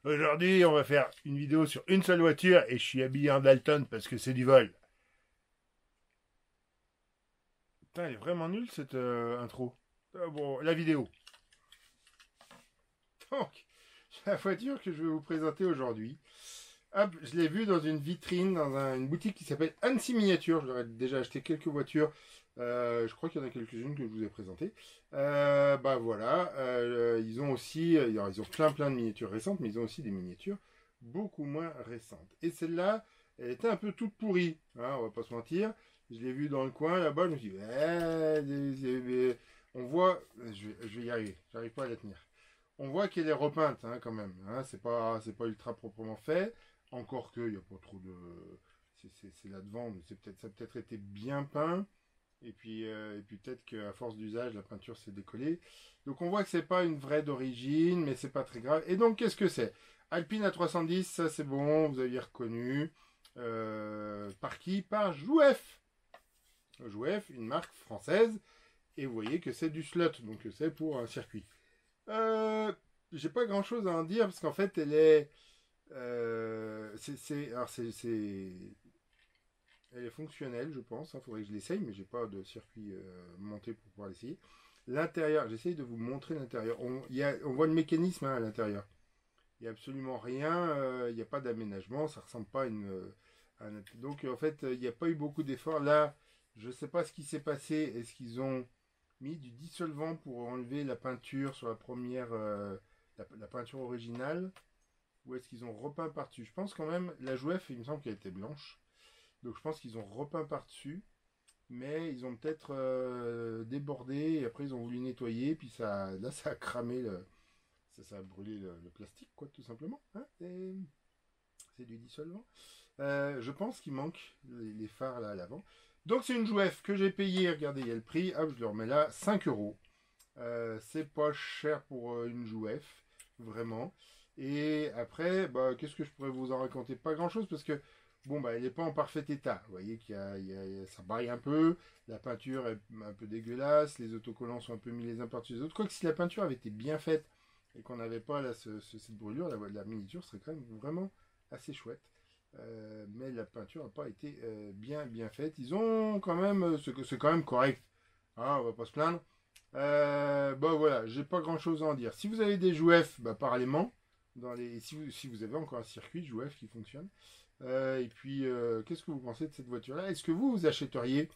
Aujourd'hui, on va faire une vidéo sur une seule voiture et je suis habillé en Dalton parce que c'est du vol. Putain, elle est vraiment nulle cette intro. Bon, la vidéo. Donc, la voiture que je vais vous présenter aujourd'hui. Hop, je l'ai vue dans une vitrine, dans une boutique qui s'appelle Annecy Miniature. Je leur ai déjà acheté quelques voitures. Je crois qu'il y en a quelques-unes que je vous ai présentées. Bah voilà, ils ont aussi, alors, ils ont plein de miniatures récentes, mais ils ont aussi des miniatures beaucoup moins récentes. Et celle-là, elle était un peu toute pourrie, hein, on va pas se mentir. Je l'ai vue dans le coin là-bas, je me suis dit, on voit, je vais y arriver, j'arrive pas à la tenir. On voit qu'elle est repeinte hein, quand même, hein, c'est pas ultra proprement fait. Encore que, il n'y a pas trop de. C'est là devant, mais ça a peut-être été bien peint. Et puis peut-être qu'à force d'usage, la peinture s'est décollée. Donc on voit que c'est pas une vraie d'origine, mais c'est pas très grave. Et donc qu'est-ce que c'est? Alpine A310, ça c'est bon, vous aviez reconnu. Par qui? Par Jouef. Jouef, une marque française. Et vous voyez que c'est du slot, donc c'est pour un circuit. J'ai pas grand chose à en dire parce qu'en fait elle est. Elle est fonctionnelle, je pense. Il faudrait que je l'essaye, mais j'ai pas de circuit monté pour pouvoir l'essayer. L'intérieur, j'essaye de vous montrer l'intérieur. On voit le mécanisme hein, à l'intérieur. Il n'y a absolument rien, il n'y a pas d'aménagement, ça ressemble pas donc en fait, il n'y a pas eu beaucoup d'efforts. Là, je ne sais pas ce qui s'est passé. Est-ce qu'ils ont mis du dissolvant pour enlever la peinture sur la première, la peinture originale? Ou est-ce qu'ils ont repeint par-dessus? Je pense quand même, la Jouef, il me semble qu'elle était blanche. Donc je pense qu'ils ont repeint par-dessus. Mais ils ont peut-être débordé et après ils ont voulu nettoyer. Puis là, ça a cramé, ça a brûlé le plastique, quoi, tout simplement. Hein, c'est du dissolvant. Je pense qu'il manque les phares là à l'avant. Donc c'est une Jouef que j'ai payée. Regardez, il y a le prix. Hop, je le remets là. 5 euros. C'est pas cher pour une Jouef. Vraiment. Et après, bah, qu'est-ce que je pourrais vous en raconter? Pas grand-chose parce que, bon, bah, elle n'est pas en parfait état. Vous voyez ça baille un peu, la peinture est un peu dégueulasse, les autocollants sont un peu mis les uns par-dessus les autres. Quoique si la peinture avait été bien faite et qu'on n'avait pas là, cette brûlure, la miniature serait quand même vraiment assez chouette. Mais la peinture n'a pas été bien faite. Ils ont quand même, c'est quand même correct. Hein, on va pas se plaindre. Bah voilà, j'ai pas grand chose à en dire. Si vous avez des Jouef, bah parlez-moi. Si vous avez encore un circuit Jouef qui fonctionne. Et puis, qu'est-ce que vous pensez de cette voiture-là? Est-ce que vous achèteriez?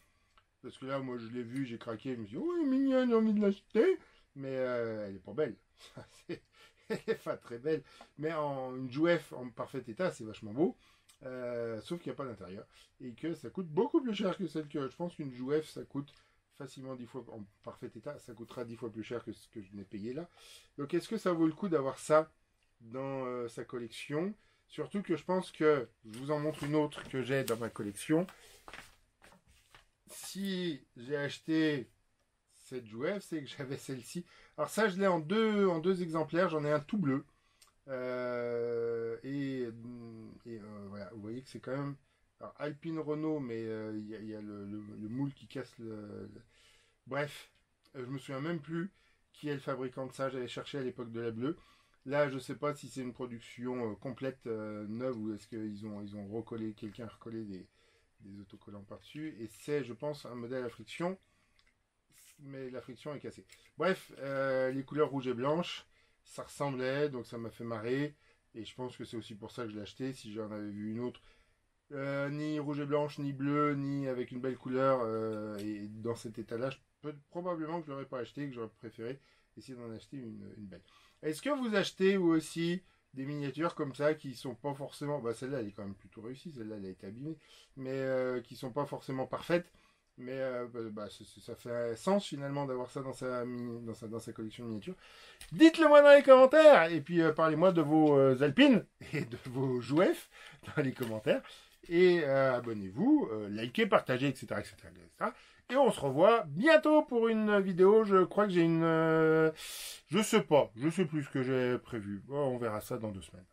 Parce que là, moi, je l'ai vu, j'ai craqué, je me suis dit, oh, elle est mignonne, j'ai envie de l'acheter. Mais elle est pas belle. Elle est pas très belle. Mais une Jouef en parfait état, c'est vachement beau. Sauf qu'il n'y a pas d'intérieur. Et que ça coûte beaucoup plus cher que celle que. Je pense qu'une Jouef, ça coûte facilement 10 fois en parfait état. Ça coûtera 10 fois plus cher que ce que je n'ai payé là. Donc, est-ce que ça vaut le coup d'avoir ça dans sa collection? Surtout que je pense que, je vous en montre une autre que j'ai dans ma collection. Si j'ai acheté cette Jouef, c'est que j'avais celle-ci. Alors ça, je l'ai en deux exemplaires. J'en ai un tout bleu. Voilà, vous voyez que c'est quand même... Alors, Alpine Renault, mais il y a le moule qui casse Bref, je me souviens même plus qui est le fabricant de ça. J'avais cherché à l'époque de la bleue. Là, je ne sais pas si c'est une production complète neuve ou est-ce qu'ils ont recollé, quelqu'un a recollé des autocollants par-dessus. Et c'est, je pense, un modèle à friction, mais la friction est cassée. Bref, les couleurs rouge et blanche, ça ressemblait, donc ça m'a fait marrer. Et je pense que c'est aussi pour ça que je l'ai acheté. Si j'en avais vu une autre, ni rouge et blanche, ni bleu, ni avec une belle couleur, et dans cet état-là, probablement que je l'aurais pas acheté, que j'aurais préféré essayer d'en acheter une belle. Est-ce que vous achetez vous aussi des miniatures comme ça qui sont pas forcément, bah celle-là elle est quand même plutôt réussie, celle-là elle a été abîmée, mais qui sont pas forcément parfaites, mais ça fait sens finalement d'avoir ça dans sa collection de miniatures. Dites-le moi dans les commentaires et puis parlez-moi de vos Alpines et de vos Jouef dans les commentaires. Et abonnez-vous, likez, partagez, etc., etc., etc. Et on se revoit bientôt pour une vidéo. Je crois que j'ai je sais pas, je sais plus ce que j'ai prévu. Bon, on verra ça dans 2 semaines.